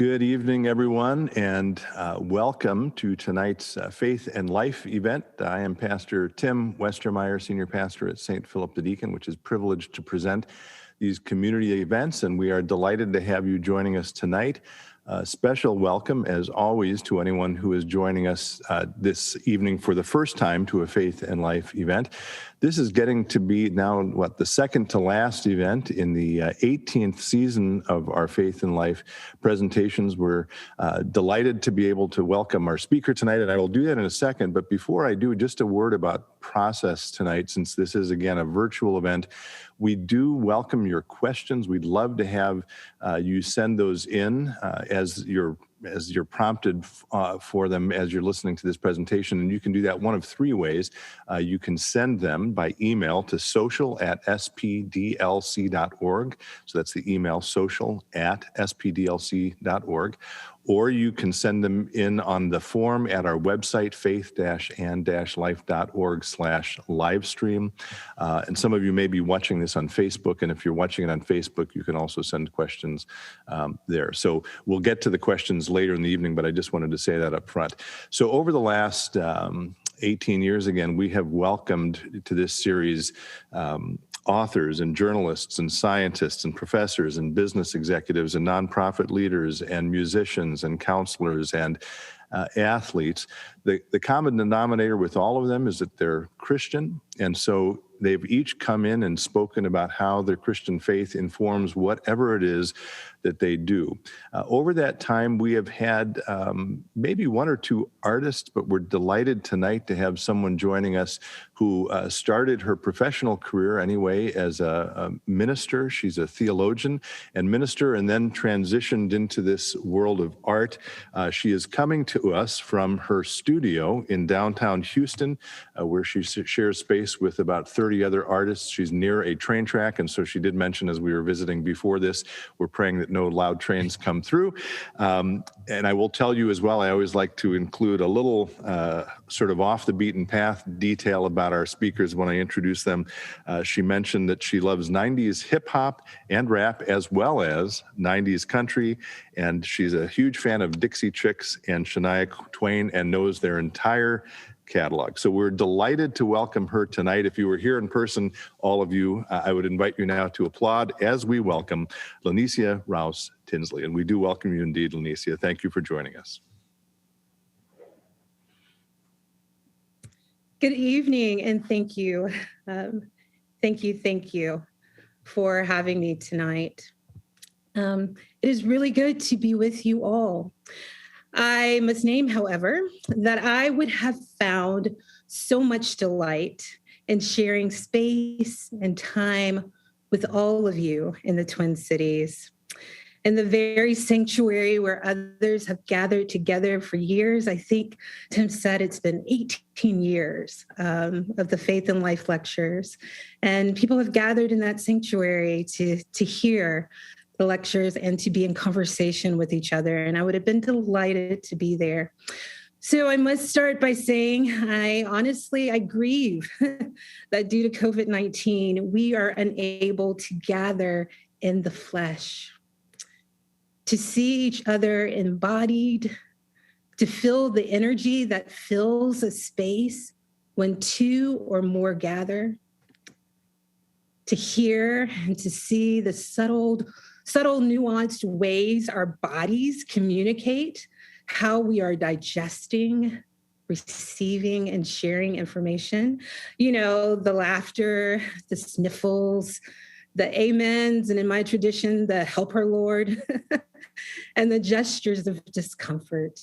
Good evening, everyone, and welcome to tonight's Faith and Life event. I am Pastor Tim Westermeyer, Senior Pastor at St. Philip the Deacon, which is privileged to present these community events, and we are delighted to have you joining us tonight. Special welcome, as always, to anyone who is joining us this evening for the first time to a Faith and Life event. This is getting to be now, the second to last event in the 18th season of our Faith and Life presentations. We're delighted to be able to welcome our speaker tonight, and I will do that in a second. But before I do, just a word about process tonight, since this is, again, a virtual event. We do welcome your questions. We'd love to have you send those in as you're prompted for them as you're listening to this presentation. And you can do that one of three ways. You can send them by email to social@spdlc.org. So that's the email, social@spdlc.org. Or you can send them in on the form at our website, faith-and-life.org/livestream. And some of you may be watching this on Facebook, and if you're watching it on Facebook, you can also send questions there. So we'll get to the questions later in the evening, but I just wanted to say that up front. So over the last 18 years, again, we have welcomed to this series authors and journalists and scientists and professors and business executives and nonprofit leaders and musicians and counselors and athletes. The common denominator with all of them is that they're Christian, and so they've each come in and spoken about how their Christian faith informs whatever it is that they do. Over that time, we have had maybe one or two artists, but we're delighted tonight to have someone joining us who started her professional career anyway as a minister. She's a theologian and minister, and then transitioned into this world of art. She is coming to us from her studio in downtown Houston, where she shares space with about 30 other artists. She's near a train track, and so she did mention as we were visiting before this, we're praying that no loud trains come through. And I will tell you as well, I always like to include a little sort of off the beaten path detail about our speakers when I introduce them. She mentioned that she loves 90s hip hop and rap as well as 90s country, and she's a huge fan of Dixie Chicks and Shania Twain and knows their entire catalog. So we're delighted to welcome her tonight. If you were here in person, all of you, I would invite you now to applaud as we welcome Lanecia Rouse Tinsley. And we do welcome you indeed, Lanecia. Thank you for joining us. Good evening, and thank you. Thank you for having me tonight. It is really good to be with you all. I must name, however, that I would have found so much delight in sharing space and time with all of you in the Twin Cities. In the very sanctuary where others have gathered together for years. I think Tim said it's been 18 years of the Faith and Life lectures. And people have gathered in that sanctuary to hear the lectures and to be in conversation with each other. And I would have been delighted to be there. So I must start by saying I grieve that due to COVID-19, we are unable to gather in the flesh, to see each other embodied, to feel the energy that fills a space when two or more gather, to hear and to see the subtle, nuanced ways our bodies communicate how we are digesting, receiving, and sharing information. You know, the laughter, the sniffles, the amens, and in my tradition, the help her Lord, and the gestures of discomfort.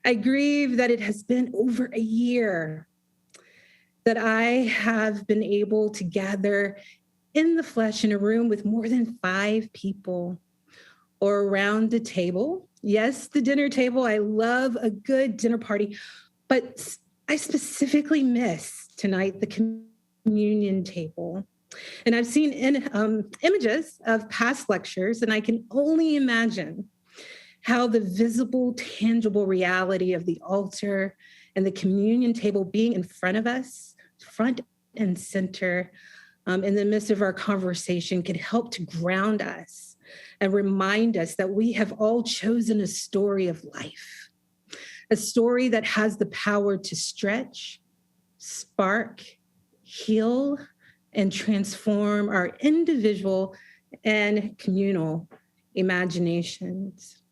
I grieve that it has been over a year that I have been able to gather in the flesh in a room with more than 5 people or around a table. Yes, the dinner table. I love a good dinner party, but I specifically miss tonight the communion table. And I've seen images of past lectures, and I can only imagine how the visible, tangible reality of the altar and the communion table being in front of us, front and center, in the midst of our conversation could help to ground us and remind us that we have all chosen a story of life, a story that has the power to stretch, spark, heal, and transform our individual and communal imaginations.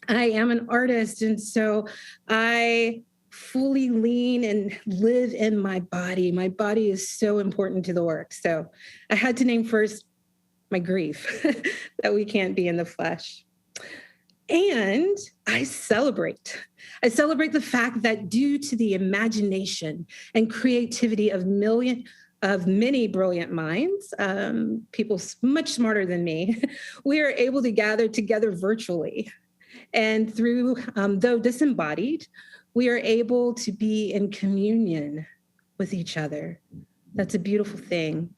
I am an artist, and so I fully lean and live in my body. My body is so important to the work. So I had to name first my grief that we can't be in the flesh. And I celebrate the fact that due to the imagination and creativity of many brilliant minds, people much smarter than me, we are able to gather together virtually. And through, though disembodied, we are able to be in communion with each other. That's a beautiful thing.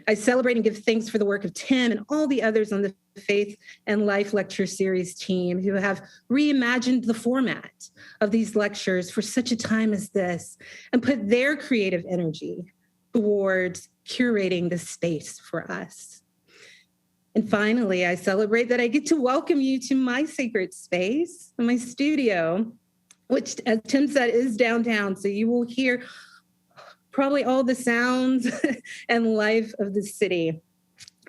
I celebrate and give thanks for the work of Tim and all the others on the Faith and Life Lecture Series team who have reimagined the format of these lectures for such a time as this and put their creative energy towards curating the space for us. And finally, I celebrate that I get to welcome you to my sacred space, my studio, which, as Tim said, is downtown. So you will hear probably all the sounds and life of the city.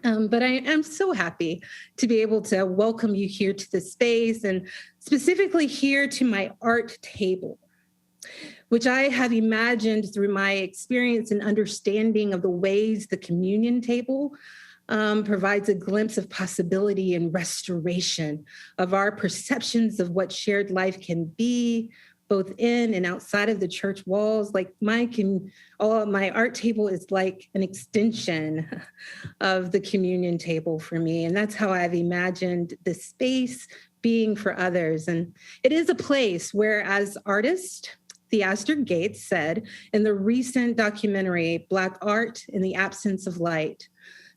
But I am so happy to be able to welcome you here to the space and specifically here to my art table, which I have imagined through my experience and understanding of the ways the communion table provides a glimpse of possibility and restoration of our perceptions of what shared life can be, both in and outside of the church walls. Like my art table is like an extension of the communion table for me. And that's how I've imagined the space being for others. And it is a place where, as artist Theaster Gates said in the recent documentary, Black Art in the Absence of Light,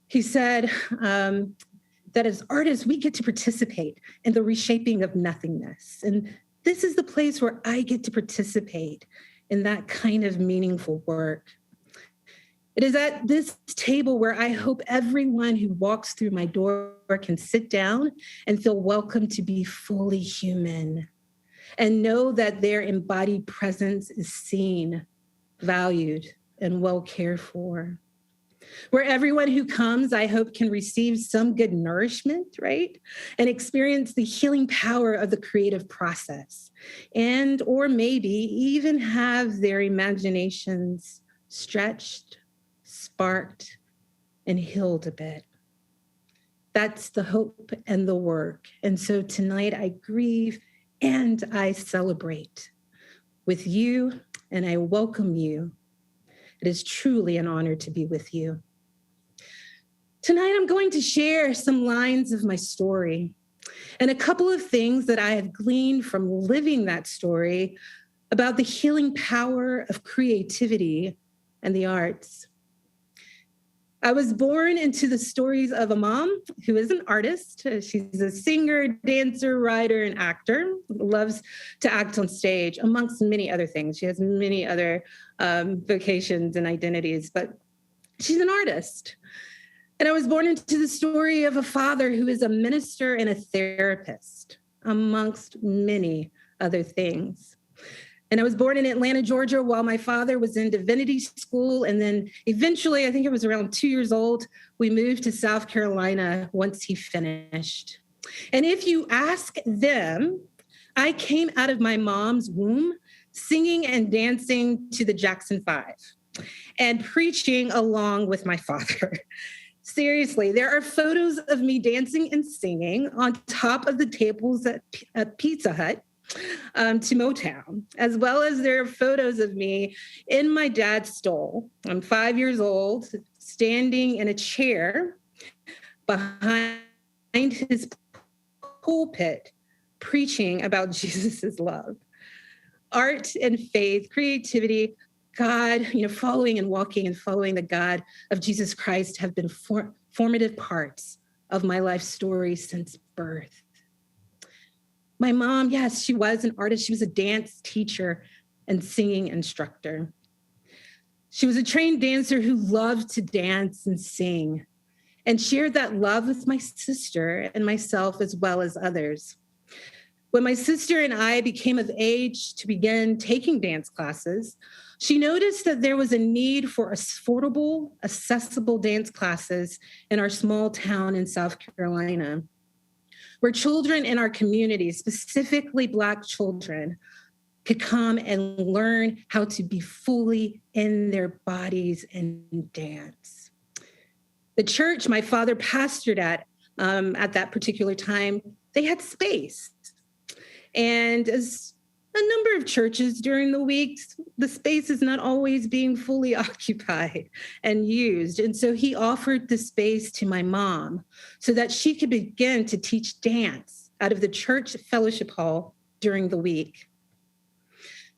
he said that as artists, we get to participate in the reshaping of nothingness. And this is the place where I get to participate in that kind of meaningful work. It is at this table where I hope everyone who walks through my door can sit down and feel welcome to be fully human and know that their embodied presence is seen, valued, and well cared for. Where everyone who comes, I hope, can receive some good nourishment, right? And experience the healing power of the creative process. And, or maybe even have their imaginations stretched, sparked, and healed a bit. That's the hope and the work. And so tonight I grieve and I celebrate with you, and I welcome you. It is truly an honor to be with you. Tonight, I'm going to share some lines of my story and a couple of things that I have gleaned from living that story about the healing power of creativity and the arts. I was born into the stories of a mom who is an artist. She's a singer, dancer, writer, and actor, loves to act on stage, amongst many other things. She has many other vocations and identities, but she's an artist. And I was born into the story of a father who is a minister and a therapist, amongst many other things. And I was born in Atlanta, Georgia, while my father was in divinity school. And then eventually, I think it was around 2 years old, we moved to South Carolina once he finished. And if you ask them, I came out of my mom's womb singing and dancing to the Jackson 5 and preaching along with my father. Seriously, there are photos of me dancing and singing on top of the tables at Pizza Hut to Motown, as well as there are photos of me in my dad's stall. I'm 5 years old, standing in a chair behind his pulpit, preaching about Jesus's love. Art and faith, creativity, God, following and walking and following the God of Jesus Christ have been formative parts of my life story since birth. My mom, yes, she was an artist. She was a dance teacher and singing instructor. She was a trained dancer who loved to dance and sing. and shared that love with my sister and myself as well as others. When my sister and I became of age to begin taking dance classes, she noticed that there was a need for affordable, accessible dance classes in our small town in South Carolina, where children in our community, specifically Black children, could come and learn how to be fully in their bodies and dance. The church my father pastored at that particular time, they had space. And as a number of churches during the weeks, the space is not always being fully occupied and used. And so he offered the space to my mom so that she could begin to teach dance out of the church fellowship hall during the week.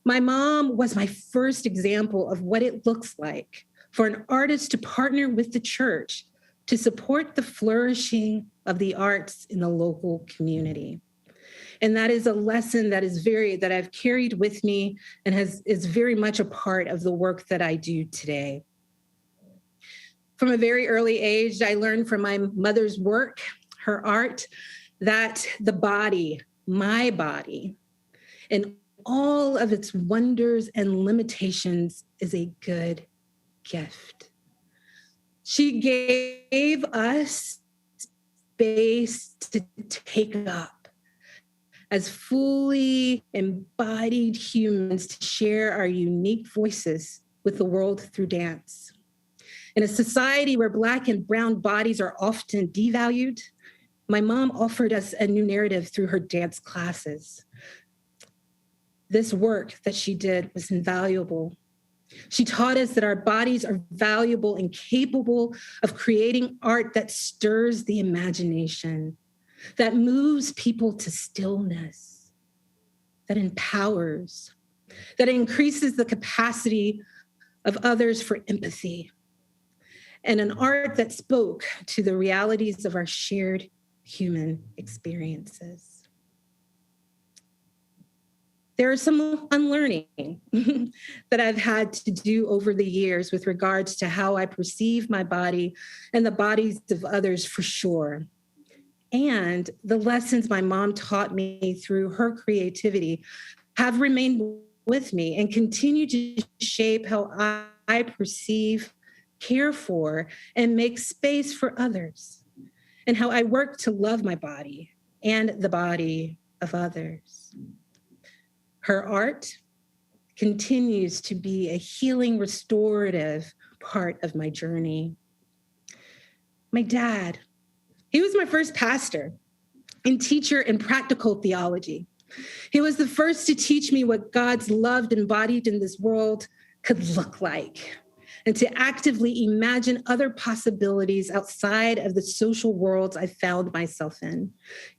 My mom was my first example of what it looks like for an artist to partner with the church to support the flourishing of the arts in the local community. And that is a lesson that I've carried with me and is very much a part of the work that I do today. From a very early age, I learned from my mother's work, her art, that the body, my body, and all of its wonders and limitations is a good gift. She gave us space to take up as fully embodied humans to share our unique voices with the world through dance. In a society where Black and brown bodies are often devalued, my mom offered us a new narrative through her dance classes. This work that she did was invaluable. She taught us that our bodies are valuable and capable of creating art that stirs the imagination, that moves people to stillness, that empowers, that increases the capacity of others for empathy, and an art that spoke to the realities of our shared human experiences. There is some unlearning that I've had to do over the years with regards to how I perceive my body and the bodies of others, for sure. And the lessons my mom taught me through her creativity have remained with me and continue to shape how I perceive, care for, and make space for others, and how I work to love my body and the body of others. Her art continues to be a healing, restorative part of my journey. My dad, he was my first pastor and teacher in practical theology. He was the first to teach me what God's love embodied in this world could look like, and to actively imagine other possibilities outside of the social worlds I found myself in,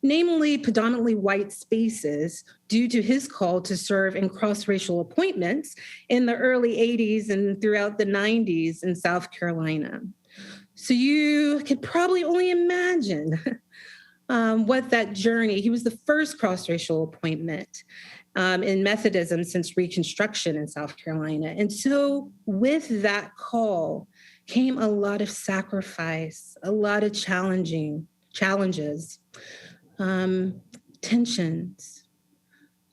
namely predominantly white spaces, due to his call to serve in cross-racial appointments in the early 80s and throughout the 90s in South Carolina. So you could probably only imagine what that journey, he was the first cross-racial appointment in Methodism since Reconstruction in South Carolina. And so with that call came a lot of sacrifice, a lot of challenges, tensions,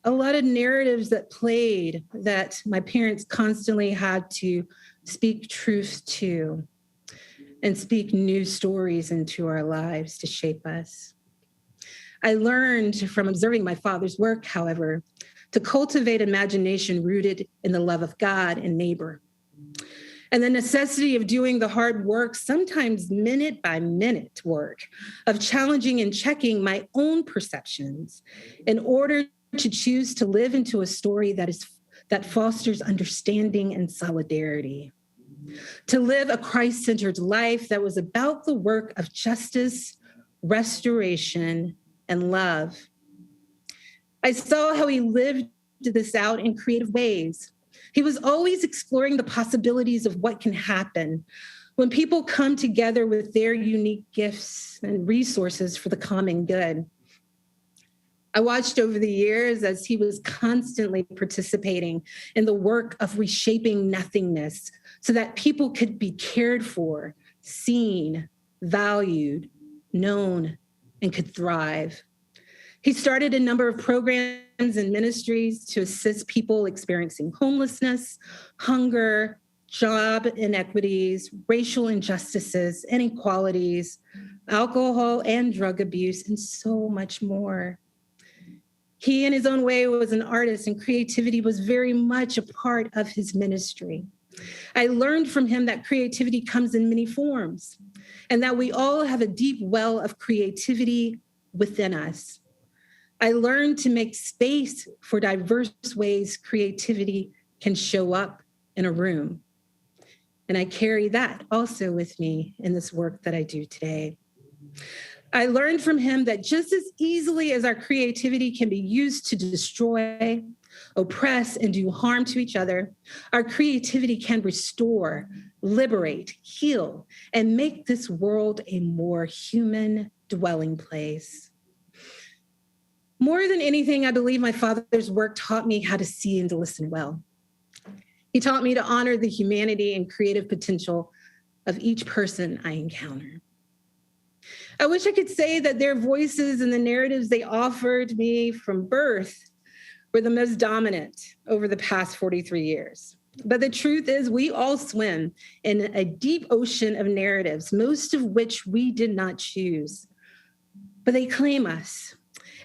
a lot of narratives that played that my parents constantly had to speak truth to and speak new stories into our lives to shape us. I learned from observing my father's work, however, to cultivate imagination rooted in the love of God and neighbor, and the necessity of doing the hard work, sometimes minute by minute work, of challenging and checking my own perceptions in order to choose to live into a story that fosters understanding and solidarity, to live a Christ-centered life that was about the work of justice, restoration, and love. I saw how he lived this out in creative ways. He was always exploring the possibilities of what can happen when people come together with their unique gifts and resources for the common good. I watched over the years as he was constantly participating in the work of reshaping nothingness so that people could be cared for, seen, valued, known, and could thrive. He started a number of programs and ministries to assist people experiencing homelessness, hunger, job inequities, racial injustices, inequalities, alcohol and drug abuse, and so much more. He, in his own way, was an artist, and creativity was very much a part of his ministry. I learned from him that creativity comes in many forms, and that we all have a deep well of creativity within us. I learned to make space for diverse ways creativity can show up in a room. And I carry that also with me in this work that I do today. I learned from him that just as easily as our creativity can be used to destroy, oppress, and do harm to each other, our creativity can restore, liberate, heal, and make this world a more human dwelling place. More than anything, I believe my father's work taught me how to see and to listen well. He taught me to honor the humanity and creative potential of each person I encounter. I wish I could say that their voices and the narratives they offered me from birth were the most dominant over the past 43 years. But the truth is, we all swim in a deep ocean of narratives, most of which we did not choose. But they claim us.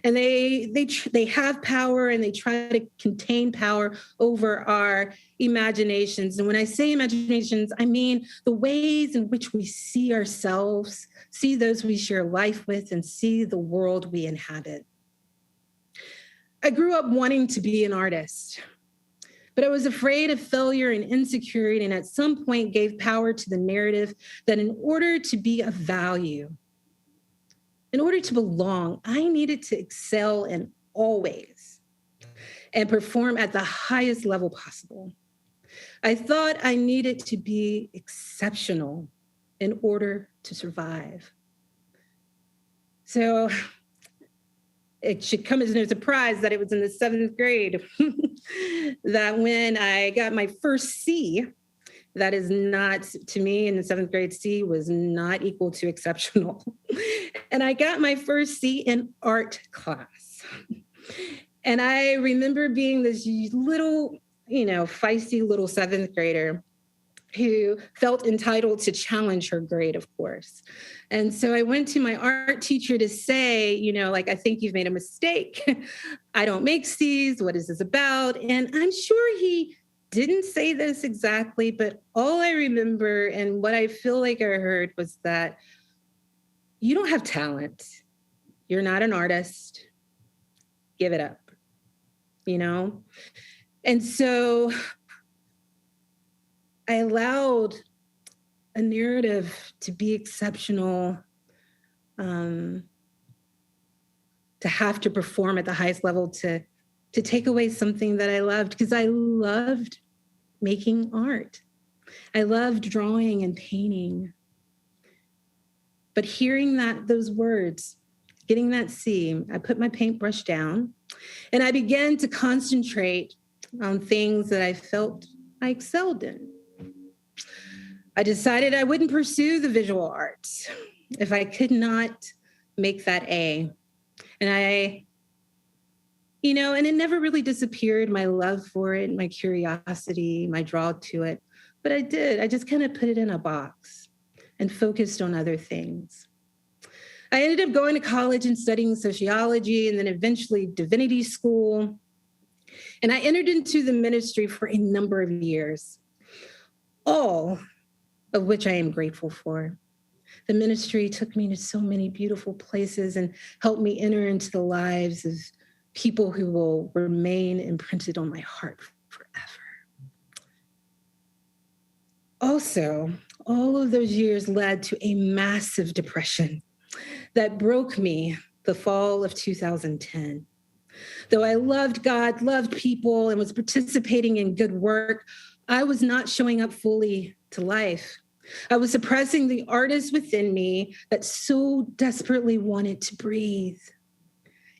And they have power, and they try to contain power over our imaginations. And when I say imaginations, I mean the ways in which we see ourselves, see those we share life with, and see the world we inhabit. I grew up wanting to be an artist, but I was afraid of failure and insecurity, and at some point gave power to the narrative that in order to be of value, in order to belong, I needed to excel in all ways and perform at the highest level possible. I thought I needed to be exceptional in order to survive. So it should come as no surprise that it was in the 7th grade that when I got my first C, that is not, to me, in the 7th grade, C was not equal to exceptional. And I got my first C in art class. And I remember being this little, feisty little 7th grader who felt entitled to challenge her grade, of course. And so I went to my art teacher to say, I think you've made a mistake. I don't make C's. What is this about? And I'm sure he didn't say this exactly, but all I remember and what I feel like I heard was that you don't have talent. You're not an artist. Give it up, And so I allowed a narrative to be exceptional, to have to perform at the highest level, to take away something that I loved, because I loved making art. I loved drawing and painting. But hearing those words, getting that C, I put my paintbrush down and I began to concentrate on things that I felt I excelled in. I decided I wouldn't pursue the visual arts if I could not make that A. And and it never really disappeared, my love for it, my curiosity, my draw to it. But I did. I just kind of put it in a box and focused on other things. I ended up going to college and studying sociology and then eventually divinity school. And I entered into the ministry for a number of years, all of which I am grateful for. The ministry took me to so many beautiful places and helped me enter into the lives of people who will remain imprinted on my heart forever. Also, all of those years led to a massive depression that broke me the fall of 2010. Though I loved God, loved people, and was participating in good work, I was not showing up fully to life. I was suppressing the artist within me that so desperately wanted to breathe.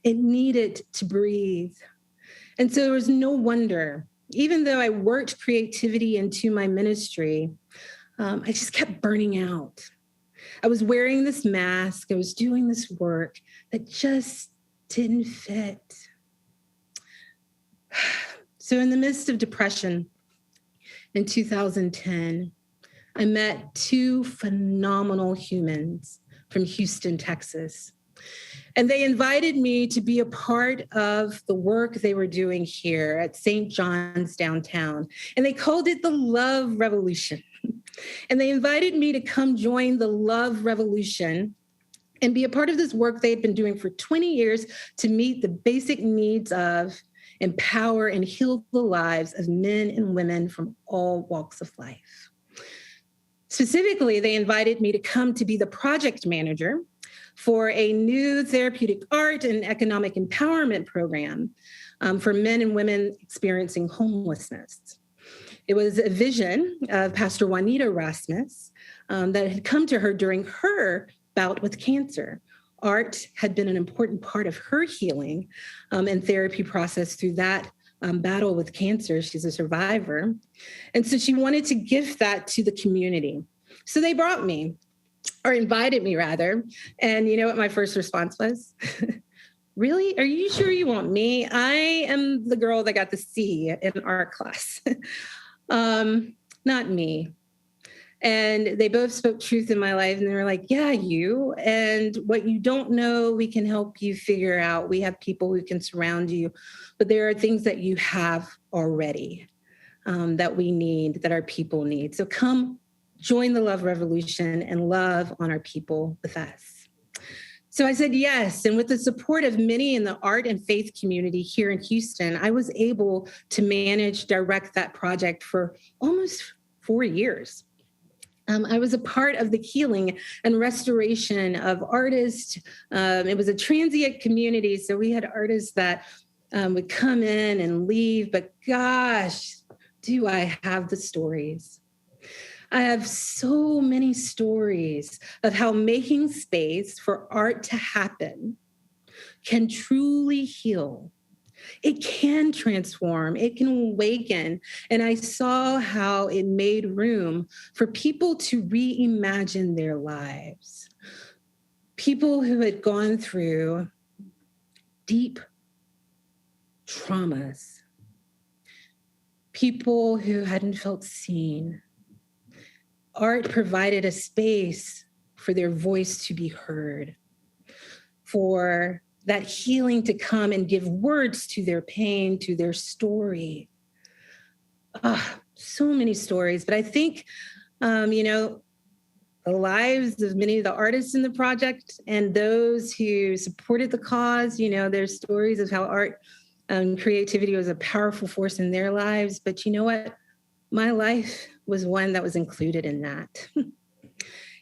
It needed to breathe. And so there was no wonder, even though I worked creativity into my ministry, I just kept burning out. I was wearing this mask. I was doing this work that just didn't fit. So in the midst of depression in 2010, I met two phenomenal humans from Houston, Texas. And they invited me to be a part of the work they were doing here at St. John's downtown. And they called it the Love Revolution. And they invited me to come join the Love Revolution and be a part of this work they had been doing for 20 years to meet the basic needs of, empower, and heal the lives of men and women from all walks of life. Specifically, they invited me to come to be the project manager for a new therapeutic art and economic empowerment program for men and women experiencing homelessness. It was a vision of Pastor Juanita Rasmus that had come to her during her bout with cancer. Art had been an important part of her healing and therapy process through that battle with cancer. She's a survivor. And so she wanted to give that to the community. So they brought me, or invited me rather. And you know what my first response was? Really? Are you sure you want me? I am the girl that got the C in art class. Not me. And they both spoke truth in my life. And they were like, yeah, you. And what you don't know, we can help you figure out. We have people who can surround you. But there are things that you have already that we need, that our people need. So come join the Love Revolution and love on our people with us. So I said yes. And with the support of many in the art and faith community here in Houston, I was able to direct that project for almost 4 years. I was a part of the healing and restoration of artists. It was a transient community, so we had artists that would come in and leave, but gosh, do I have the stories. I have so many stories of how making space for art to happen can truly heal. It can transform, it can awaken. And I saw how it made room for people to reimagine their lives. People who had gone through deep traumas. People who hadn't felt seen. Art provided a space for their voice to be heard, for that healing to come and give words to their pain, to their story. So many stories. But I think, the lives of many of the artists in the project and those who supported the cause, there's stories of how art and creativity was a powerful force in their lives. But you know what? My life was one that was included in that.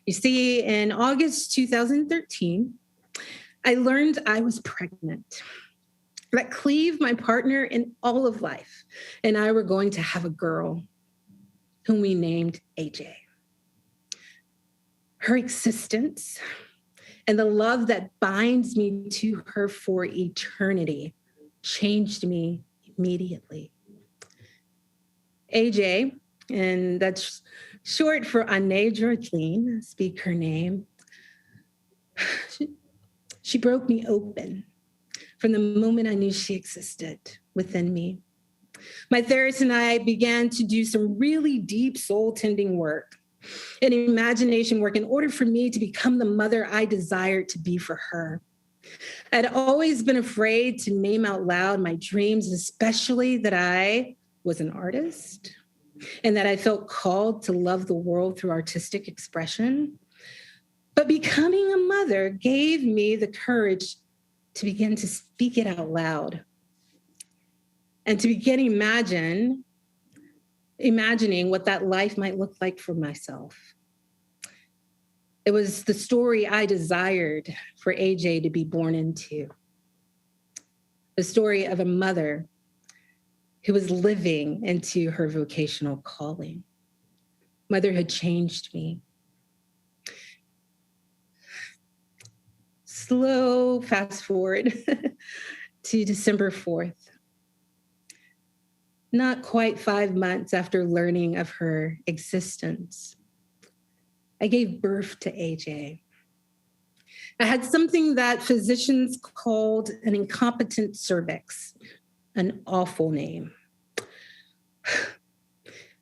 You see, in August 2013, I learned I was pregnant. That Cleve, my partner in all of life, and I were going to have a girl whom we named AJ. Her existence and the love that binds me to her for eternity changed me immediately. AJ, and that's short for Anne Georgine, speak her name. She broke me open from the moment I knew she existed within me. My therapist and I began to do some really deep soul-tending work and imagination work in order for me to become the mother I desired to be for her. I'd always been afraid to name out loud my dreams, especially that I was an artist and that I felt called to love the world through artistic expression. But becoming a mother gave me the courage to begin to speak it out loud and to begin imagining what that life might look like for myself. It was the story I desired for AJ to be born into. The story of a mother who was living into her vocational calling. Motherhood changed me. Slow fast forward to December 4th. Not quite 5 months after learning of her existence, I gave birth to AJ. I had something that physicians called an incompetent cervix, an awful name.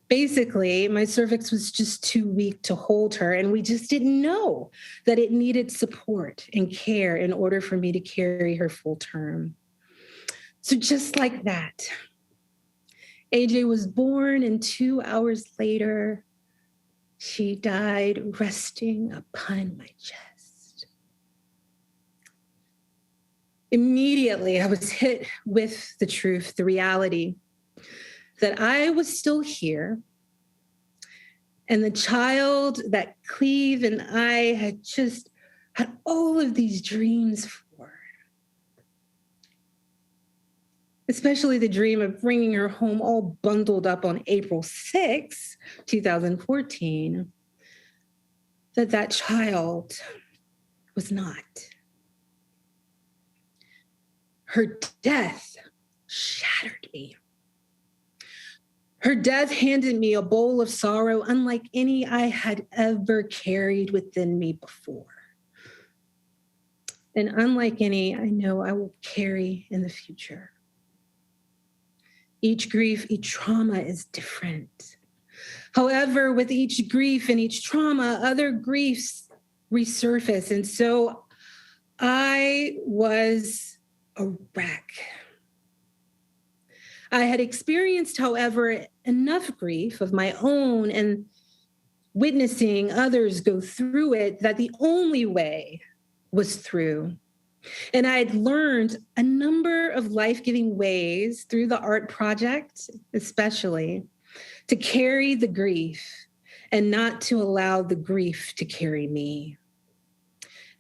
Basically, my cervix was just too weak to hold her, and we just didn't know that it needed support and care in order for me to carry her full term. So just like that, AJ was born, and 2 hours later, she died resting upon my chest. Immediately, I was hit with the truth, the reality that I was still here, and the child that Cleve and I had just had all of these dreams for, especially the dream of bringing her home all bundled up on April 6, 2014, that child was not. Her death shattered me. Her death handed me a bowl of sorrow unlike any I had ever carried within me before. And unlike any I know I will carry in the future. Each grief, each trauma is different. However, with each grief and each trauma, other griefs resurface. And so I was a wreck. I had experienced, however, enough grief of my own and witnessing others go through it that the only way was through. And I had learned a number of life-giving ways through the art project, especially, to carry the grief and not to allow the grief to carry me,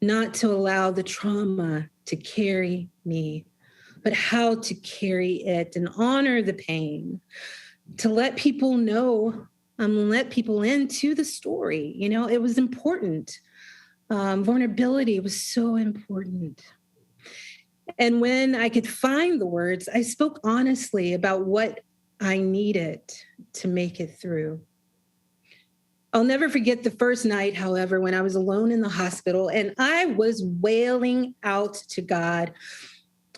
not to allow the trauma to carry me, but how to carry it and honor the pain, to let people know, let people into the story. You know, it was important. Vulnerability was so important. And when I could find the words, I spoke honestly about what I needed to make it through. I'll never forget the first night, however, when I was alone in the hospital and I was wailing out to God.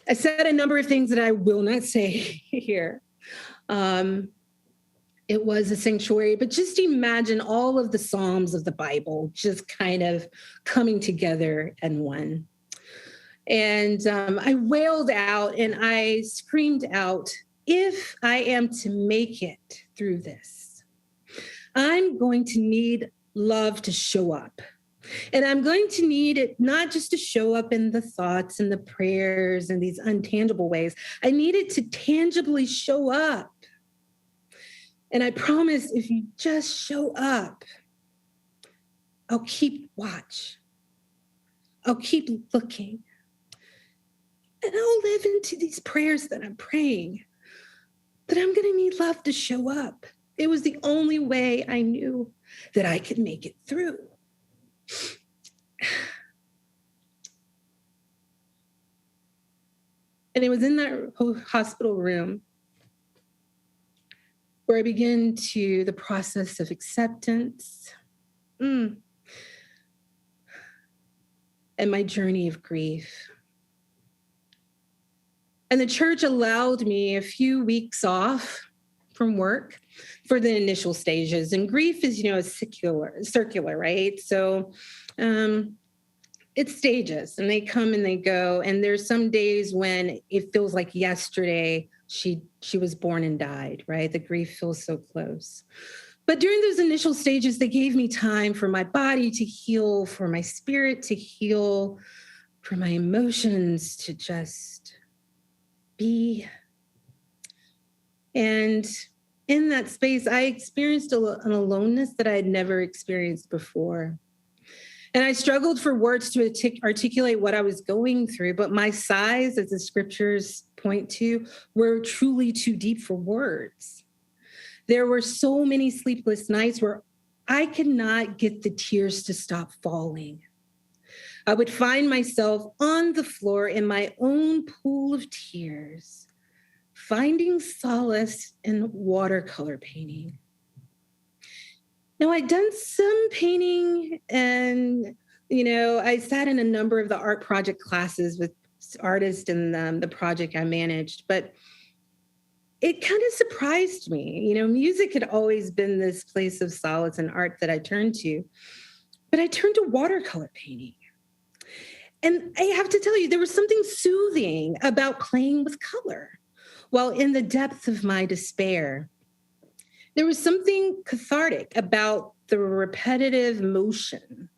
I said a number of things that I will not say here. It was a sanctuary, but just imagine all of the Psalms of the Bible just kind of coming together in one. And I wailed out and I screamed out, if I am to make it through this, I'm going to need love to show up. And I'm going to need it not just to show up in the thoughts and the prayers and these untangible ways. I need it to tangibly show up. And I promise if you just show up, I'll keep watch. I'll keep looking. And I'll live into these prayers that I'm praying, that I'm going to need love to show up. It was the only way I knew that I could make it through. And it was in that hospital room where I began the process of acceptance and my journey of grief. And the church allowed me a few weeks off from work for the initial stages. And grief is, circular, right? So it's stages and they come and they go. And there's some days when it feels like yesterday she was born and died, right? The grief feels so close. But during those initial stages, they gave me time for my body to heal, for my spirit to heal, for my emotions to just be. And in that space, I experienced an aloneness that I had never experienced before. And I struggled for words to articulate what I was going through, but my sighs, as the scriptures point to, were truly too deep for words. There were so many sleepless nights where I could not get the tears to stop falling. I would find myself on the floor in my own pool of tears, finding solace in watercolor painting. Now, I'd done some painting and, I sat in a number of the art project classes with artists in the project I managed, but it kind of surprised me. Music had always been this place of solace and art that I turned to, but I turned to watercolor painting. And I have to tell you, there was something soothing about playing with color. While in the depth of my despair, there was something cathartic about the repetitive motion.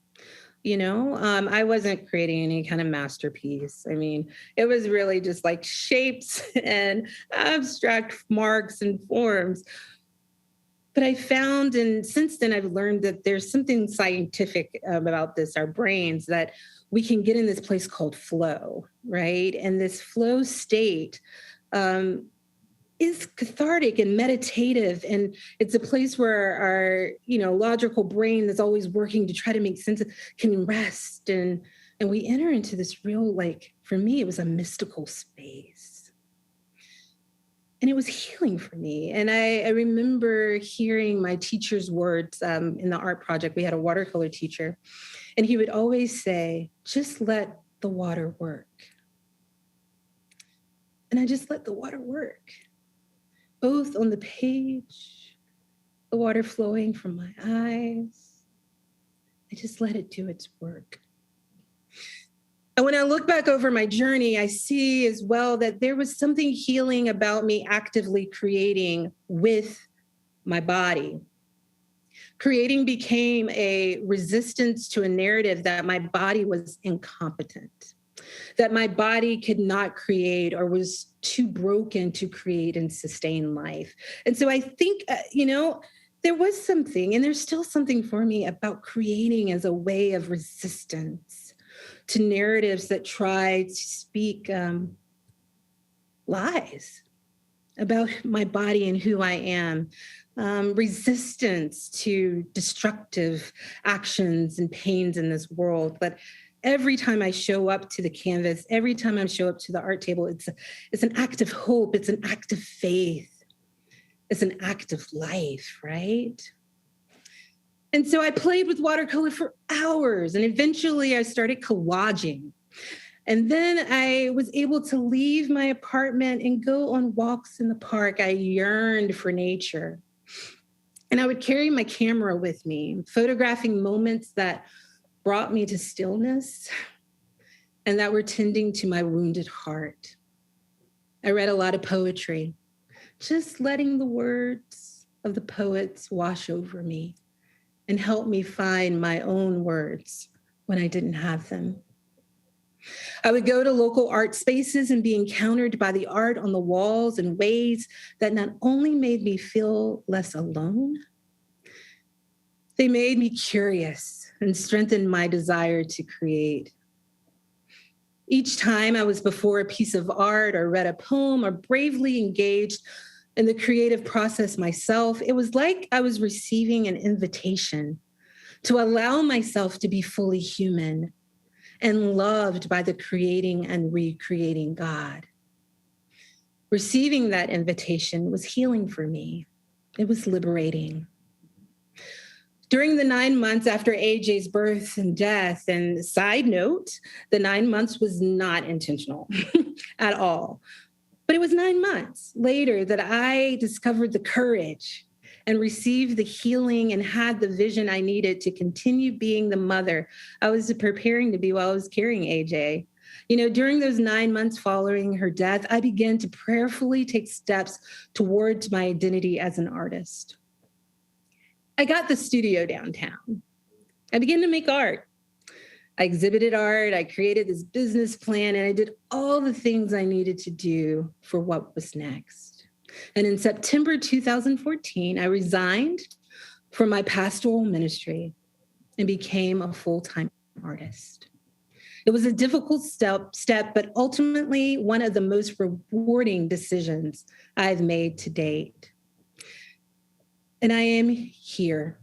I wasn't creating any kind of masterpiece. I mean, it was really just like shapes and abstract marks and forms. But I found, and since then I've learned that there's something scientific about this, our brains, that we can get in this place called flow, right? And this flow state is cathartic and meditative. And it's a place where our, logical brain that's always working to try to make sense of, can rest. And we enter into this real, for me, it was a mystical space. And it was healing for me. And I remember hearing my teacher's words in the art project. We had a watercolor teacher, and he would always say, just let the water work. And I just let the water work. Both on the page, the water flowing from my eyes. I just let it do its work. And when I look back over my journey, I see as well that there was something healing about me actively creating with my body. Creating became a resistance to a narrative that my body was incompetent, that my body could not create or was too broken to create and sustain life. And so I think, there was something, and there's still something for me about creating as a way of resistance to narratives that try to speak lies about my body and who I am. Resistance to destructive actions and pains in this world. But every time I show up to the canvas, every time I show up to the art table, it's an act of hope. It's an act of faith. It's an act of life, right? And so I played with watercolor for hours, and eventually I started collaging. And then I was able to leave my apartment and go on walks in the park. I yearned for nature. And I would carry my camera with me, photographing moments that brought me to stillness and that were tending to my wounded heart. I read a lot of poetry, just letting the words of the poets wash over me and help me find my own words when I didn't have them. I would go to local art spaces and be encountered by the art on the walls in ways that not only made me feel less alone, they made me curious and strengthened my desire to create. Each time I was before a piece of art or read a poem or bravely engaged in the creative process myself, it was like I was receiving an invitation to allow myself to be fully human and loved by the creating and recreating God. Receiving that invitation was healing for me. It was liberating. During the 9 months after AJ's birth and death, and side note, the 9 months was not intentional at all. But it was 9 months later that I discovered the courage and received the healing and had the vision I needed to continue being the mother I was preparing to be while I was carrying AJ. During those 9 months following her death, I began to prayerfully take steps towards my identity as an artist. I got the studio downtown. I began to make art. I exhibited art, I created this business plan, and I did all the things I needed to do for what was next. And in September 2014, I resigned from my pastoral ministry and became a full-time artist. It was a difficult step, but ultimately one of the most rewarding decisions I've made to date. And I am here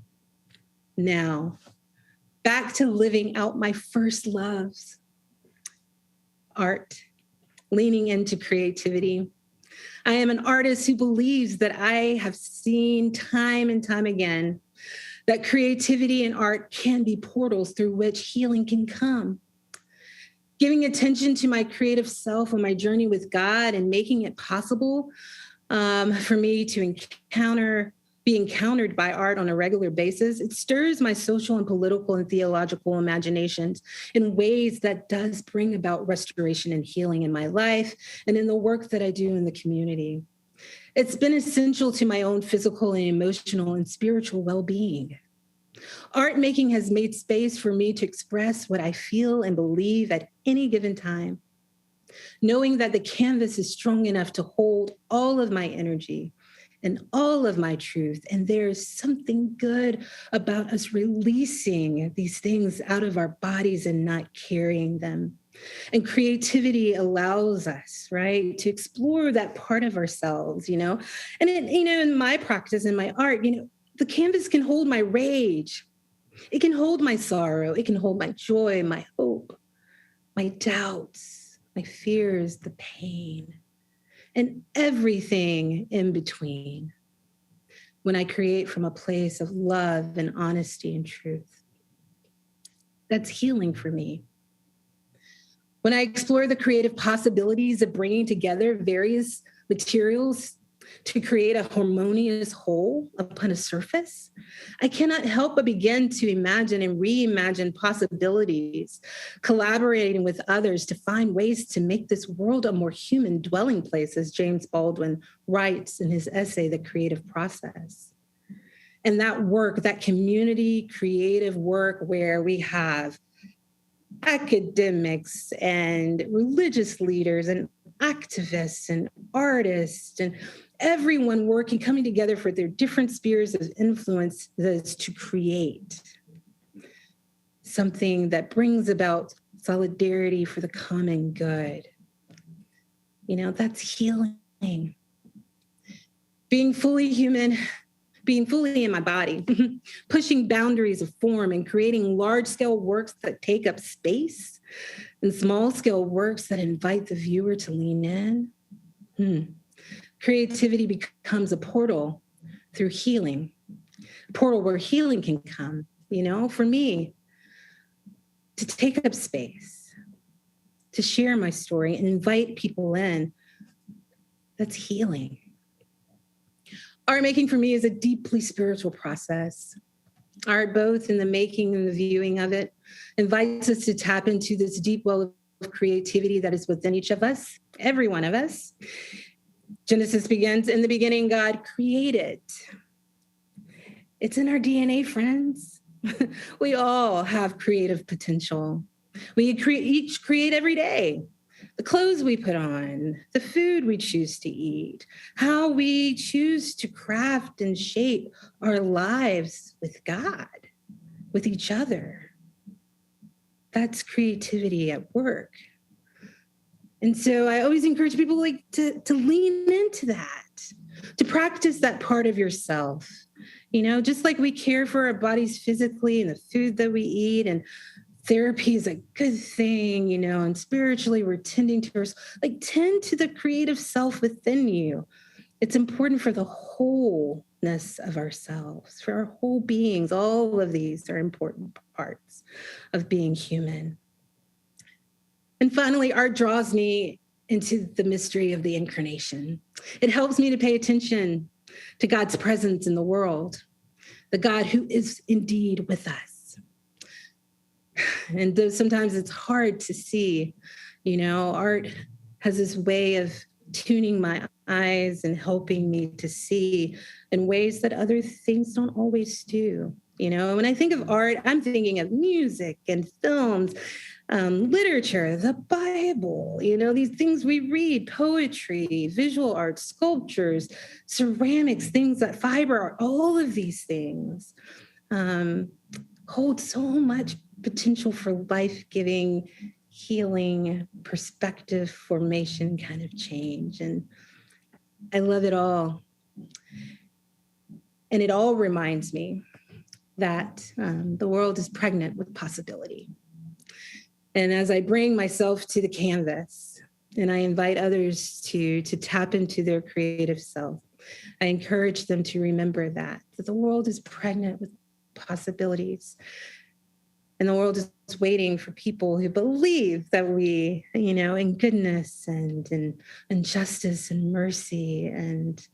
now, back to living out my first loves, art, leaning into creativity. I am an artist who believes that I have seen time and time again that creativity and art can be portals through which healing can come. Giving attention to my creative self on my journey with God and making it possible for me to be encountered by art on a regular basis, it stirs my social and political and theological imaginations in ways that does bring about restoration and healing in my life and in the work that I do in the community. It's been essential to my own physical and emotional and spiritual well-being. Art making has made space for me to express what I feel and believe at any given time, knowing that the canvas is strong enough to hold all of my energy and all of my truth. And there's something good about us releasing these things out of our bodies and not carrying them. And creativity allows us, right, to explore that part of ourselves, And in my practice, in my art, the canvas can hold my rage. It can hold my sorrow. It can hold my joy, my hope, my doubts, my fears, the pain, and everything in between when I create from a place of love and honesty and truth. That's healing for me. When I explore the creative possibilities of bringing together various materials to create a harmonious whole upon a surface, I cannot help but begin to imagine and reimagine possibilities, collaborating with others to find ways to make this world a more human dwelling place, as James Baldwin writes in his essay, The Creative Process. And that work, that community creative work where we have academics and religious leaders and activists and artists and everyone coming together for their different spheres of influence to create something that brings about solidarity for the common good. That's healing. Being fully human, being fully in my body, pushing boundaries of form and creating large-scale works that take up space and small-scale works that invite the viewer to lean in. Creativity becomes a portal through healing, a portal where healing can come, for me, to take up space, to share my story and invite people in. That's healing. Art making for me is a deeply spiritual process. Art, both in the making and the viewing of it, invites us to tap into this deep well of creativity that is within each of us, every one of us. Genesis begins, in the beginning, God created. It's in our DNA, friends. We all have creative potential. We each create every day. The clothes we put on, the food we choose to eat, how we choose to craft and shape our lives with God, with each other. That's creativity at work. And so I always encourage people to lean into that, to practice that part of yourself. Just like we care for our bodies physically and the food that we eat, and therapy is a good thing, and spiritually we're tending to ourselves. Tend to the creative self within you. It's important for the wholeness of ourselves, for our whole beings. All of these are important parts of being human. And finally, art draws me into the mystery of the incarnation. It helps me to pay attention to God's presence in the world, the God who is indeed with us. And though sometimes it's hard to see, art has this way of tuning my eyes and helping me to see in ways that other things don't always do. When I think of art, I'm thinking of music and films, literature, the Bible, these things we read, poetry, visual art, sculptures, ceramics, things that fiber art, all of these things hold so much potential for life-giving, healing, perspective formation kind of change. And I love it all. And it all reminds me that the world is pregnant with possibility. And as I bring myself to the canvas and I invite others to tap into their creative self, I encourage them to remember that the world is pregnant with possibilities. And the world is waiting for people who believe that we, in goodness and justice and mercy and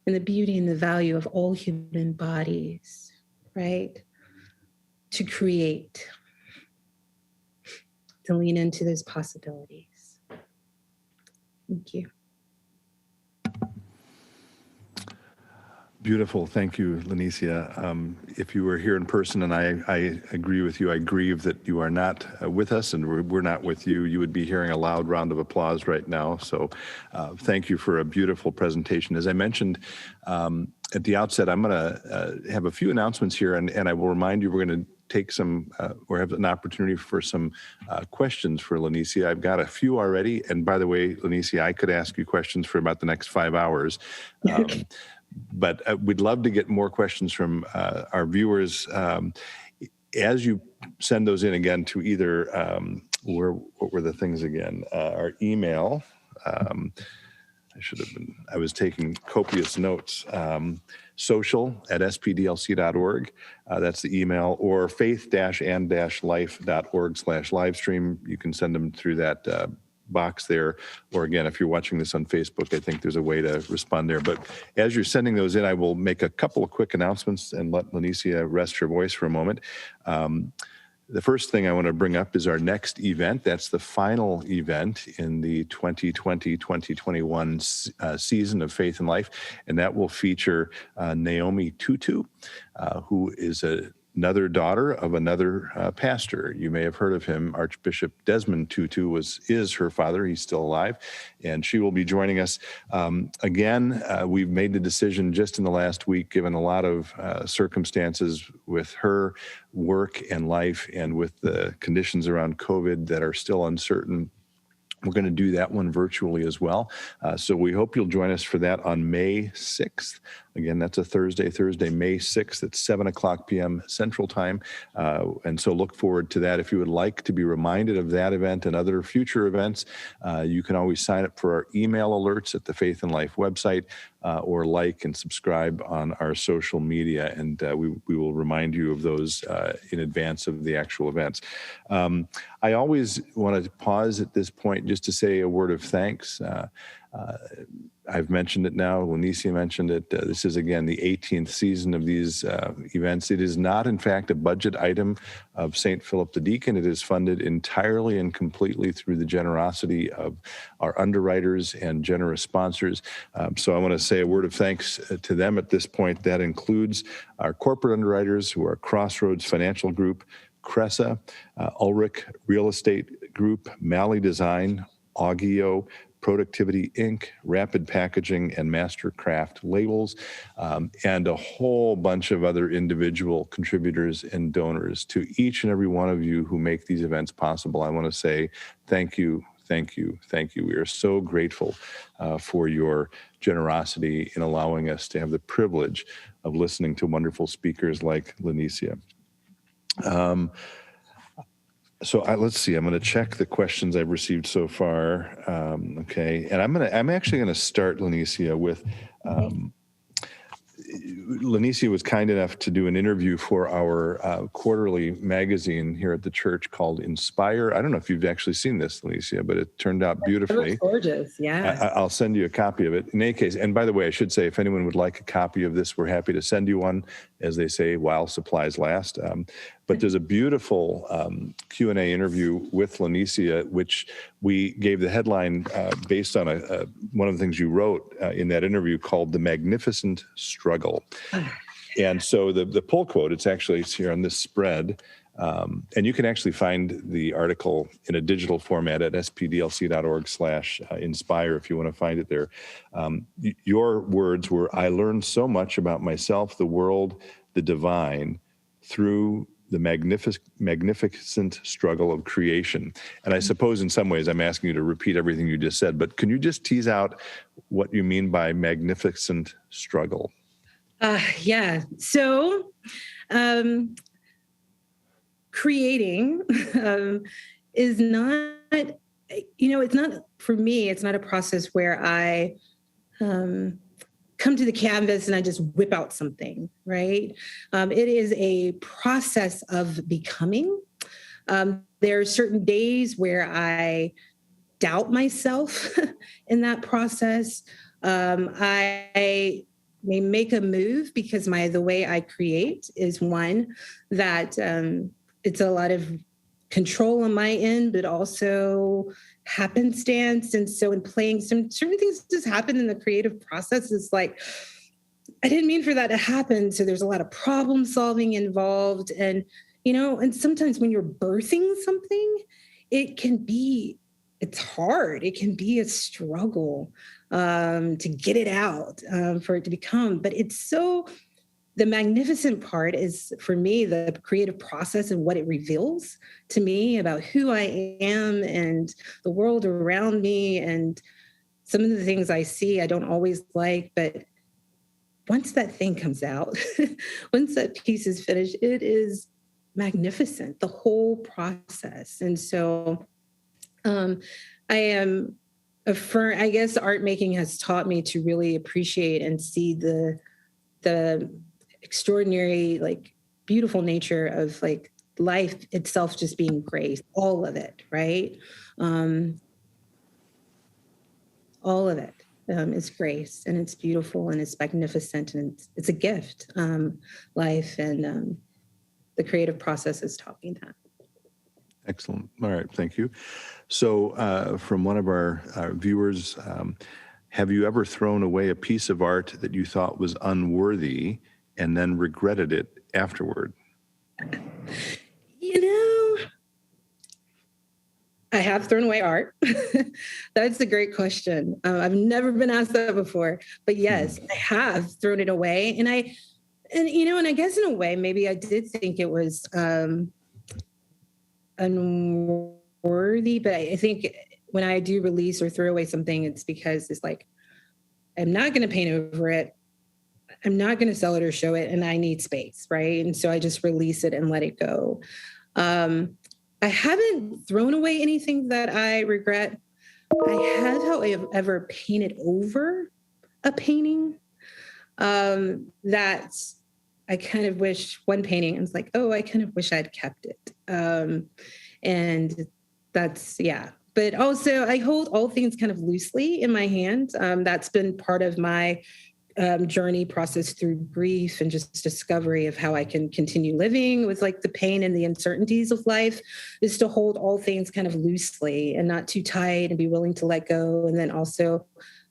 the beauty and the value of all human bodies, right? To create, to lean into those possibilities. Thank you. Beautiful. Thank you, Lanecia. If you were here in person, and I agree with you, I grieve that you are not with us and we're not with you. You would be hearing a loud round of applause right now. So thank you for a beautiful presentation. As I mentioned at the outset, I'm going to have a few announcements here, and I will remind you we're going to take some, or have an opportunity for some questions for Lanecia. I've got a few already. And by the way, Lanecia, I could ask you questions for about the next 5 hours. But we'd love to get more questions from our viewers. As you send those in again to either, what were the things again? Our email. I was taking copious notes. social@spdlc.org. That's the email, or faith-and-life.org/livestream. You can send them through that box there. Or again, if you're watching this on Facebook, I think there's a way to respond there. But as you're sending those in, I will make a couple of quick announcements and let Lanecia rest her voice for a moment. The first thing I want to bring up is our next event. That's the final event in the 2020-2021 season of Faith and Life, and that will feature Naomi Tutu, who is another daughter of another pastor. You may have heard of him. Archbishop Desmond Tutu is her father. He's still alive, and she will be joining us. Again, we've made the decision just in the last week, given a lot of circumstances with her work and life and with the conditions around COVID that are still uncertain. We're going to do that one virtually as well. So we hope you'll join us for that on May 6th. Again, that's a Thursday, May 6th at 7:00 p.m. Central Time. And so look forward to that. If you would like to be reminded of that event and other future events, you can always sign up for our email alerts at the Faith and Life website, or like and subscribe on our social media. And we will remind you of those in advance of the actual events. I always want to pause at this point just to say a word of thanks. I've mentioned it now. Lanecia mentioned it. This is, again, the 18th season of these events. It is not, in fact, a budget item of St. Philip the Deacon. It is funded entirely and completely through the generosity of our underwriters and generous sponsors. So I want to say a word of thanks to them at this point. That includes our corporate underwriters, who are Crossroads Financial Group, Cressa, Ulrich Real Estate Group, Malley Design, Augio, Productivity Inc., Rapid Packaging, and Mastercraft Labels, and a whole bunch of other individual contributors and donors. To each and every one of you who make these events possible, I want to say thank you, thank you, thank you. We are so grateful for your generosity in allowing us to have the privilege of listening to wonderful speakers like Lanecia. So let's see. I'm going to check the questions I've received so far. Okay, and I'm actually going to start, Lanecia, with. Lanecia was kind enough to do an interview for our quarterly magazine here at the church called Inspire. I don't know if you've actually seen this, Lanecia, but it turned out beautifully. It looks gorgeous, yeah. I'll send you a copy of it. In any case, and by the way, I should say, if anyone would like a copy of this, we're happy to send you one, as they say, while supplies last. But there's a beautiful Q&A interview with Lanecia, which we gave the headline based on one of the things you wrote in that interview called The Magnificent Struggle. And so the pull quote, it's here on this spread, and you can actually find the article in a digital format at spdlc.org/inspire if you want to find it there. Your words were, "I learned so much about myself, the world, the divine, through the magnificent struggle of creation." And I suppose in some ways I'm asking you to repeat everything you just said, but can you just tease out what you mean by magnificent struggle? Yeah. So creating is not, it's not, for me, it's not a process where I come to the canvas and I just whip out something, right? It is a process of becoming. There are certain days where I doubt myself in that process. I may make a move because the way I create is one that it's a lot of control on my end, but also happenstance. And so in playing, certain things just happen in the creative process. It's like, I didn't mean for that to happen. So there's a lot of problem solving involved. And, and sometimes when you're birthing something, it's hard. It can be a struggle to get it out, for it to become, but the magnificent part is, for me, the creative process and what it reveals to me about who I am and the world around me. And some of the things I see, I don't always like, but once that thing comes out, once that piece is finished, it is magnificent, the whole process. And so I guess art making has taught me to really appreciate and see the extraordinary, like, beautiful nature of, like, life itself just being grace, all of it, right? All of it is grace, and it's beautiful, and it's magnificent, and it's a gift, life, and the creative process has taught me that. Excellent. All right, thank you. So from one of our viewers, have you ever thrown away a piece of art that you thought was unworthy and then regretted it afterward? I have thrown away art. That's a great question. I've never been asked that before, but yes, I have thrown it away. And I guess in a way, maybe I did think it was unworthy, but I think when I do release or throw away something, it's because it's like, I'm not going to paint over it. I'm not going to sell it or show it, and I need space, right? And so I just release it and let it go. I haven't thrown away anything that I regret. I have, however, painted over a painting that I kind of wish, one painting, I was like, oh, I kind of wish I'd kept it. And that's, yeah. But also I hold all things kind of loosely in my hand. That's been part of my journey process through grief and just discovery of how I can continue living with, like, the pain and the uncertainties of life, is to hold all things kind of loosely and not too tight, and be willing to let go. And then also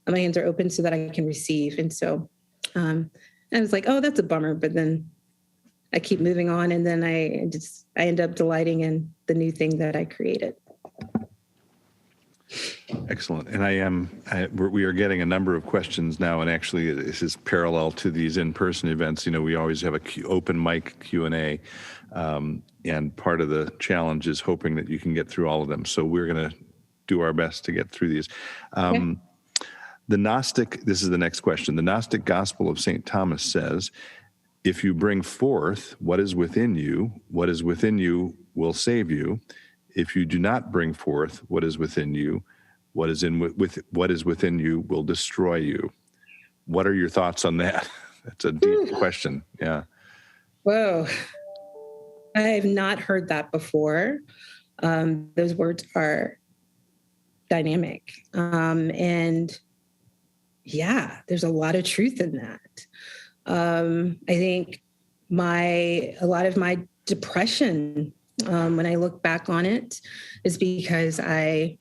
my hands are open so that I can receive. And so I was like, oh, that's a bummer. But then I keep moving on. And then I end up delighting in the new thing that I created. Excellent. And we are getting a number of questions now, and actually this is parallel to these in-person events. We always have open mic Q&A, and part of the challenge is hoping that you can get through all of them. So we're going to do our best to get through these. Okay. This is the next question. The Gnostic Gospel of St. Thomas says, if you bring forth what is within you will save you. If you do not bring forth what is within you, what is within you will destroy you. What are your thoughts on that? That's a deep question. Yeah. Whoa. I have not heard that before. Those words are dynamic. And yeah, there's a lot of truth in that. I think a lot of my depression, when I look back on it, is because I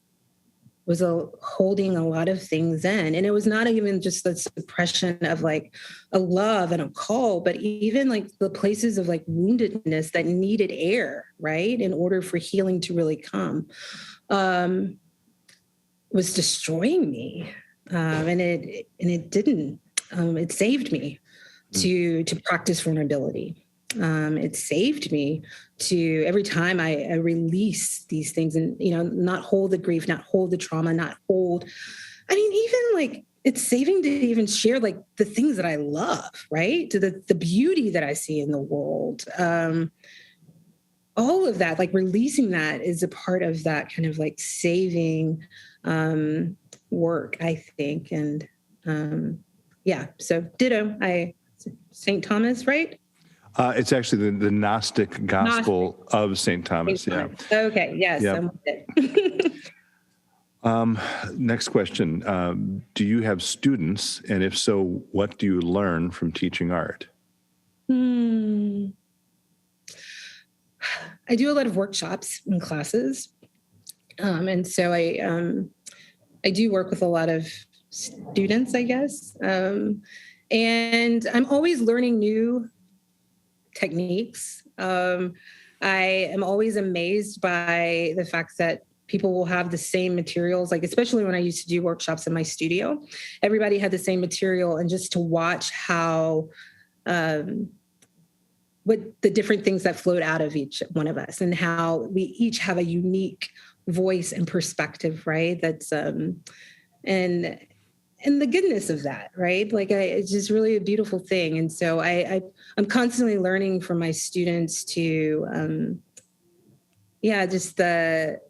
was holding a lot of things in. And it was not even just the suppression of, like, a love and a call, but even, like, the places of, like, woundedness that needed air, right, in order for healing to really come, was destroying me. And it didn't. It saved me to practice vulnerability. It saved me to, every time I release these things and, not hold the grief, not hold the trauma, even, like, it's saving to even share, like, the things that I love, right? To the beauty that I see in the world. All of that, like, releasing that is a part of that kind of, like, saving work, I think. And Yeah. So ditto. St. Thomas, right? It's actually the Gnostic Gospel of St. Thomas. St. Yeah. Thomas. Okay. Yes. Yeah. I'm with it. Next question. Do you have students? And if so, what do you learn from teaching art? I do a lot of workshops and classes. And so I do work with a lot of students, I guess. And I'm always learning new techniques. I am always amazed by the fact that people will have the same materials, like especially when I used to do workshops in my studio, everybody had the same material, and just to watch how what the different things that flowed out of each one of us, and how we each have a unique voice and perspective, right? That's and the goodness of that, right? Like it's just really a beautiful thing. And so I'm constantly learning from my students to just the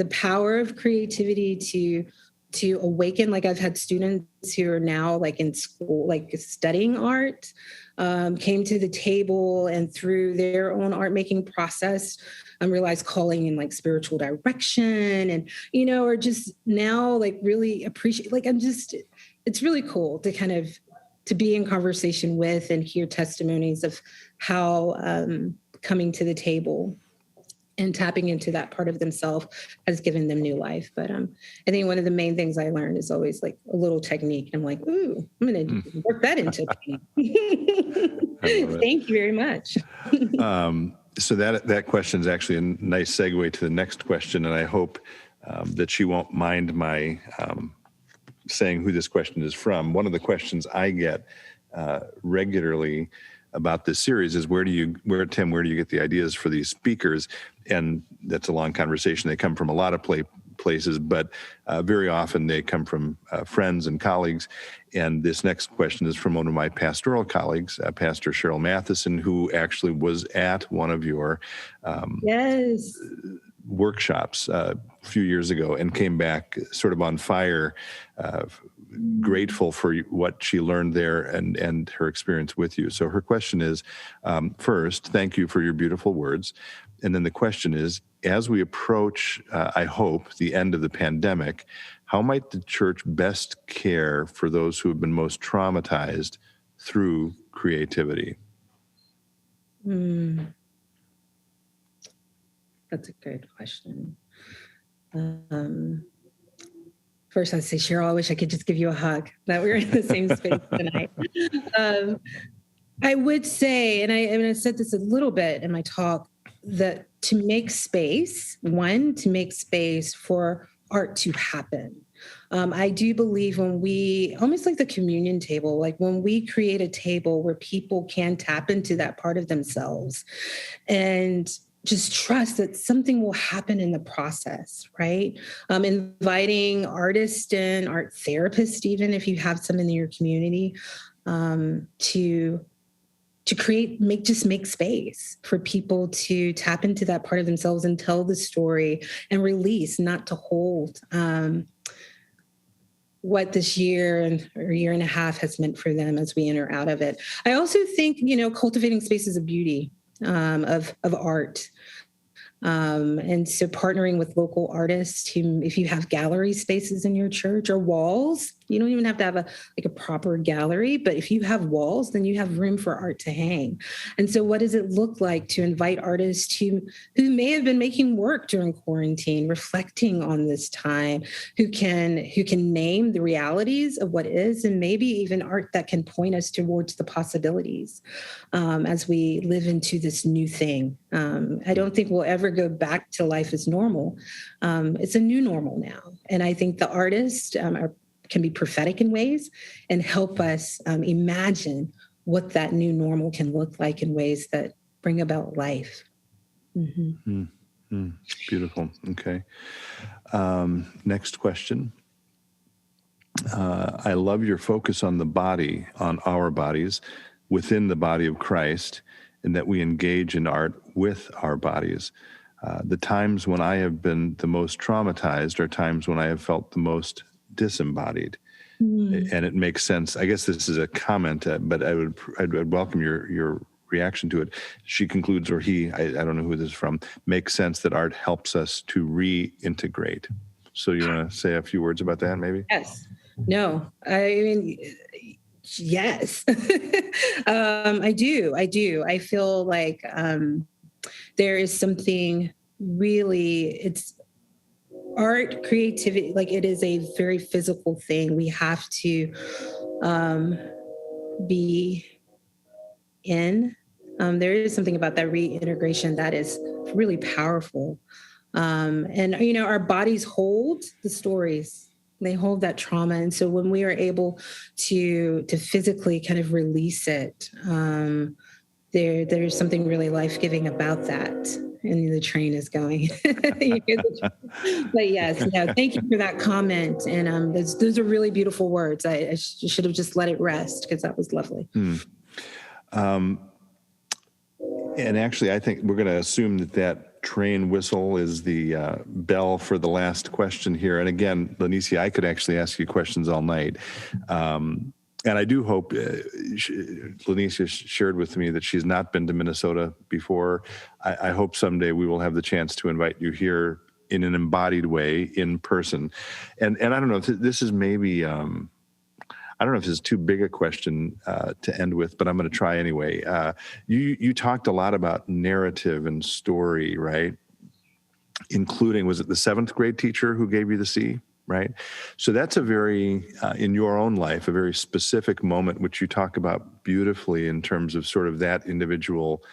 power of creativity to awaken. Like I've had students who are now like in school, like studying art, came to the table, and through their own art making process, realized calling in like spiritual direction, and or just now like really appreciate. Like it's really cool to kind of to be in conversation with and hear testimonies of how coming to the table and tapping into that part of themselves has given them new life. But I think one of the main things I learned is always like a little technique. I'm like, ooh, I'm going to work that into painting. Thank you very much. So that question is actually a nice segue to the next question, and I hope that she won't mind my saying who this question is from. One of the questions I get regularly about this series is where do you get the ideas for these speakers? And that's a long conversation. They come from a lot of places, but very often they come from friends and colleagues. And this next question is from one of my pastoral colleagues, Pastor Cheryl Matheson, who actually was at one of your yes. workshops a few years ago and came back sort of on fire, grateful for what she learned there and her experience with you. So her question is, first, thank you for your beautiful words. And then the question is, as we approach, I hope, the end of the pandemic, how might the church best care for those who have been most traumatized through creativity? That's a good question. First, I'd say, Cheryl, I wish I could just give you a hug, that we're in the same space tonight. I would say, and I said this a little bit in my talk, that to make space for art to happen. I do believe when we, almost like the communion table, like when we create a table where people can tap into that part of themselves and just trust that something will happen in the process, right? Inviting artists and art therapists, even if you have some in your community, to create, make space for people to tap into that part of themselves and tell the story and release, not to hold what this year or year and a half has meant for them as we enter out of it. I also think, cultivating spaces of beauty, of art. And so partnering with local artists who, if you have gallery spaces in your church or walls, you don't even have to have a proper gallery, but if you have walls, then you have room for art to hang. And so what does it look like to invite artists who may have been making work during quarantine, reflecting on this time, who can name the realities of what is, and maybe even art that can point us towards the possibilities as we live into this new thing. I don't think we'll ever go back to life as normal. It's a new normal now. And I think the artists can be prophetic in ways and help us imagine what that new normal can look like in ways that bring about life. Mm-hmm. Beautiful. Okay. Next question. I love your focus on the body, on our bodies within the body of Christ, and that we engage in art with our bodies. The times when I have been the most traumatized are times when I have felt the most disembodied. And it makes sense. I guess this is a comment, but I'd welcome your reaction to it. She concludes, or he, I don't know who this is from, makes sense that art helps us to reintegrate. So you want to say a few words about that, maybe? Yes. No, I mean, yes. I do. I feel like there is something really, it's art, creativity, like it is a very physical thing. We have to be in. There is something about that reintegration that is really powerful. And, you know, our bodies hold the stories. They hold that trauma. And so when we are able to physically kind of release it, there's something really life-giving about that. And the train is going. But yes, no, thank you for that comment. And those are really beautiful words. I should have just let it rest because that was lovely. And actually, I think we're going to assume that train whistle is the bell for the last question here. And again, Lanecia, I could actually ask you questions all night. And I do hope, Lanecia shared with me that she's not been to Minnesota before. I hope someday we will have the chance to invite you here in an embodied way, in person. And I don't know if this is maybe, I don't know if this is too big a question to end with, but I'm going to try anyway. You talked a lot about narrative and story, right? Including, was it the 7th grade teacher who gave you the C? Right. So that's a very, in your own life, a very specific moment, which you talk about beautifully in terms of sort of that individual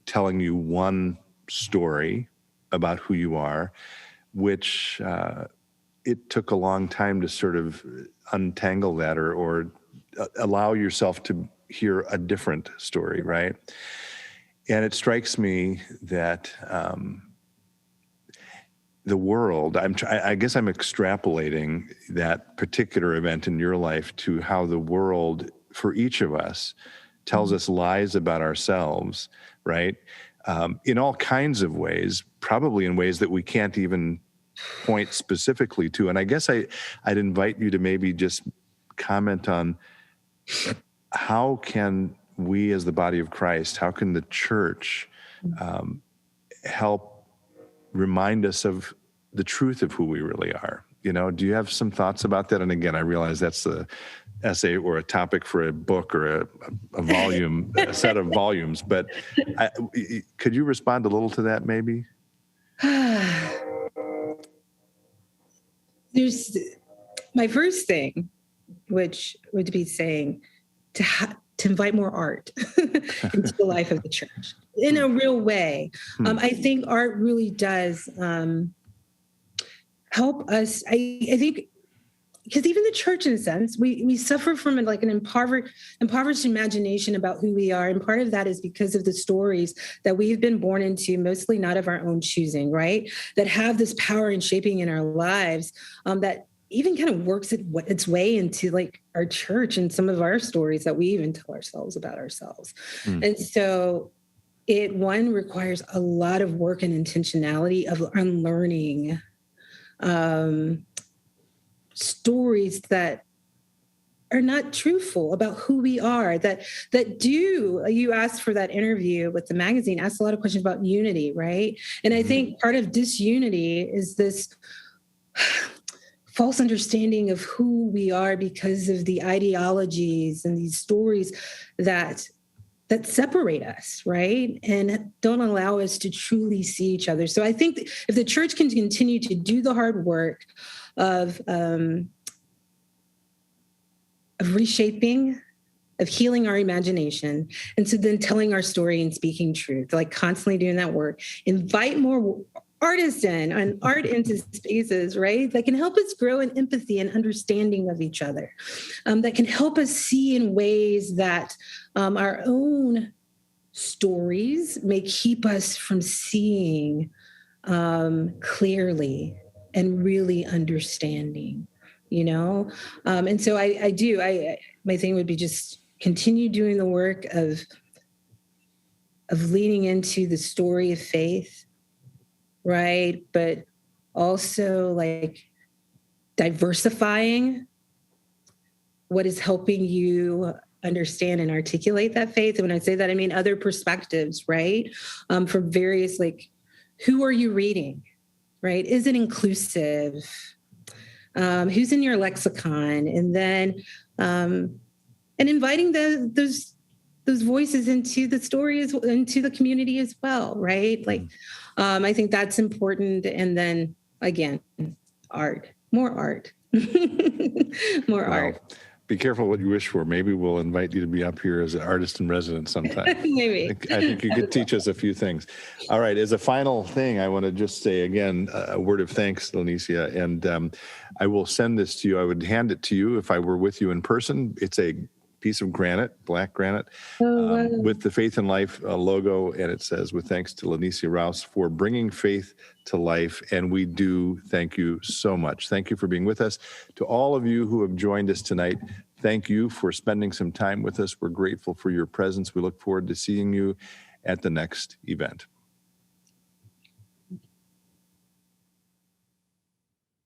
telling you one story about who you are, which it took a long time to sort of untangle that or allow yourself to hear a different story. Right. And it strikes me that, the world, I guess I'm extrapolating that particular event in your life to how the world, for each of us, tells us lies about ourselves, right? In all kinds of ways, probably in ways that we can't even point specifically to. And I guess I'd invite you to maybe just comment on how can we as the body of Christ, how can the church help remind us of the truth of who we really are? You know, do you have some thoughts about that? And again, I realize that's the essay or a topic for a book or a volume, a set of volumes, but could you respond a little to that maybe? There's my first thing, which would be saying to invite more art into the life of the church in a real way. I think art really does help us. I think because even the church, in a sense, we suffer from like an impoverished imagination about who we are. And part of that is because of the stories that we've been born into, mostly not of our own choosing, right? That have this power in shaping in our lives that even kind of works its way into like our church and some of our stories that we even tell ourselves about ourselves. And so it requires a lot of work and intentionality of unlearning stories that are not truthful about who we are, that you asked for that interview with the magazine, asked a lot of questions about unity, right? And I think part of disunity is this false understanding of who we are because of the ideologies and these stories that separate us, right? And don't allow us to truly see each other. So I think if the church can continue to do the hard work of reshaping, of healing our imagination, and so then telling our story and speaking truth, like constantly doing that work, invite more artists and art into spaces, right? That can help us grow in empathy and understanding of each other, that can help us see in ways that our own stories may keep us from seeing clearly and really understanding, you know? And so my thing would be just continue doing the work of leaning into the story of faith, right? But also like diversifying what is helping you understand and articulate that faith. And when I say that, I mean other perspectives, right? From various, like, who are you reading, right? Is it inclusive? Who's in your lexicon? And then, and inviting those voices into the story, into the community as well, right? Like, I think that's important. And then again, art, more art, more art. Be careful what you wish for. Maybe we'll invite you to be up here as an artist in residence sometime. Maybe. I think you could teach us a few things. All right. As a final thing, I want to just say again, a word of thanks, Lanecia. And I will send this to you. I would hand it to you if I were with you in person. It's a piece of granite, black granite, with the Faith and Life logo. And it says, with thanks to Lanecia Rouse for bringing faith to life. And we do thank you so much. Thank you for being with us. To all of you who have joined us tonight, thank you for spending some time with us. We're grateful for your presence. We look forward to seeing you at the next event.